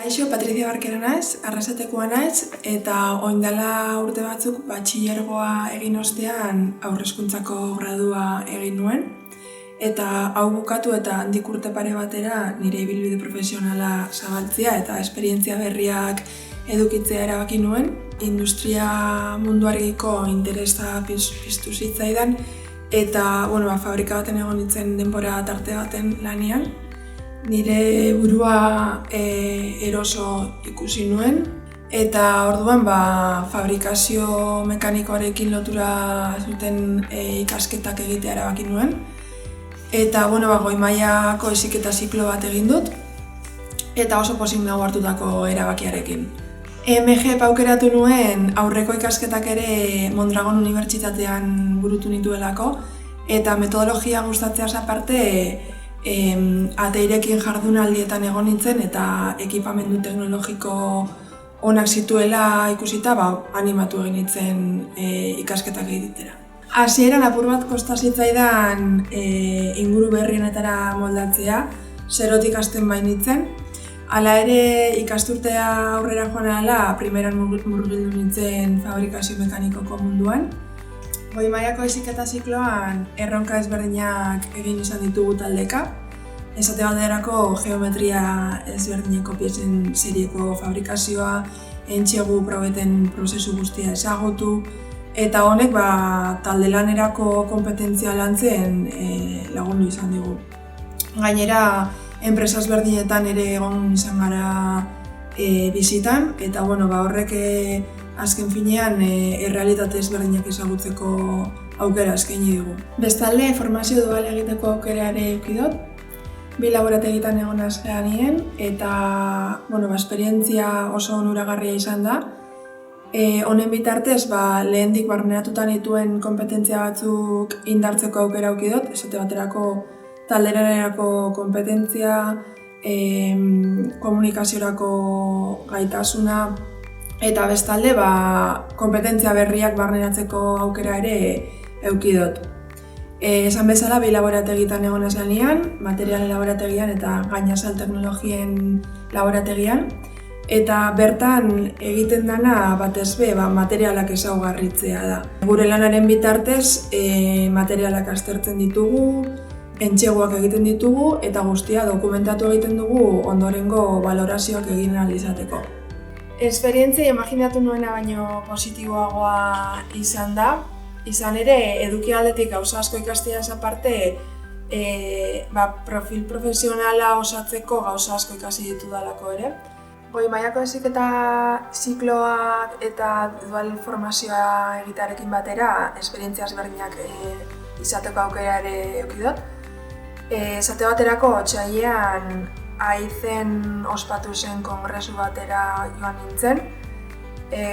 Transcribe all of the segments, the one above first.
Kaixo, Patricia Barkera naiz, Arrasatekoa naiz, eta orain dela urte batzuk batxilergoa egin ostean haurreskuntzako gradua egin nuen. Eta hau bukatu eta handik urte pare batera nire ibilbide profesionala zabaltzea eta esperientzia berriak edukitzea erabaki nuen. Industria munduarekiko interesa piztu zitzaidan eta fabrika baten egon nintzen denbora tarte baten lanean. Nire burua eroso ikusi nuen eta orduan fabrikazio mekanikoarekin lotura zuten ikasketak egitea erabaki nuen. Eta goi mailako heziketa ziklo bat egin dut eta oso pozik nago hartutako erabakiarekin. EMG aukeratu nuen aurreko ikasketak ere Mondragon Unibertsitatean burutu nituelako eta metodologia gustatzeaz aparte ateirekin jardunaldietan egon nintzen eta ekipamendu teknologiko onak zituela ikusita animatu egin nintzen ikasketak egitera. Hasieran apur bat kosta zitzaidan inguru berrienetara moldatzea, zerotik hasten bainitzen. Hala ere ikasturtea aurrera joan ahala, primeran murgildu nintzen fabrikazio mekanikoko munduan. Goi mailako heziketa zikloan erronka ezberdinak egin izan ditugu taldeka. Esate baterako geometria ezberdineko piezen serieko fabrikazioa, entxegu probeten prozesu guztia ezagutu, eta honek talde lanerako kompetentzia lantzen lagundu izan digu. Gainera, enpresa ezberdinetan ere egon izan gara bizitan, eta horrek azken finean errealitate ezberdinak ezagutzeko aukera eskaini digu. Bestalde, formazio dual egiteko aukera ere eduki dut. 2 laborategitan egon nien eta esperientzia oso onuragarria izan da. Honen bitartez, lehendik barneratuta nituen konpetentzia batzuk indartzeko aukera eduki dut, esate baterako talderanerako konpetentzia, komunikaziorako gaitasuna, eta bestalde konpetentzia berriak barneratzeko aukera ere eduki dut. Esan bezala, 2 laborategitan egon lanean, materialen laborategian eta gainazal teknologien laborategian. Eta bertan egiten dena batez be materialak ezaugarritzea da. Gure lanaren bitartez materialak aztertzen ditugu, entxeguak egiten ditugu eta guztia dokumentatu egiten dugu ondorengo balorazioak egin ahal izateko. Esperientzia imaginatu nuena baino positiboagoa izan da. Izan ere, eduki aldetik gauza asko ikasteaz aparte, profil profesionala osatzeko gauza asko ikasi ditudalako ere. Goi mailako heziketa zikloak eta dual formazioa egitearekin batera, esperientzia ezberdinak izateko aukera ere eduki dut. Esate baterako, otsailean Aizen ospatu zen kongresu batera joan nintzen.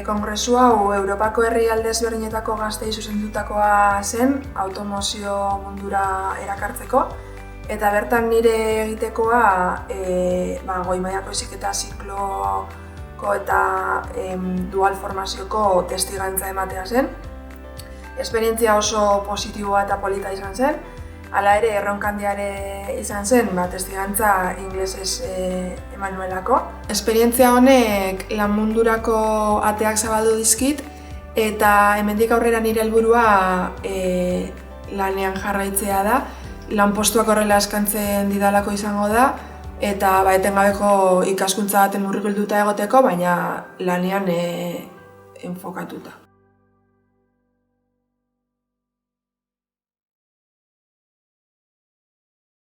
Kongresu hau Europako herrialde ezberdinetako gaztei zuzendutakoa zen, automozio mundura erakartzeko. Eta bertan nire egitekoa goi mailako heziketa zikloko eta dual formazioko testigantza ematea zen. Esperientzia oso positiboa eta polita izan zen. Hala ere, erronka handia ere izan zen, testigantza ingelesez eman nuelako. Esperientzia honek lan mundurako ateak zabaldu dizkit eta hemendik aurrera nire helburua lanean jarraitzea da. Lanpostuak horrela eskaintzen didalako izango da eta etengabeko ikaskuntza baten murgilduta egoteko, baina lanean enfokatuta.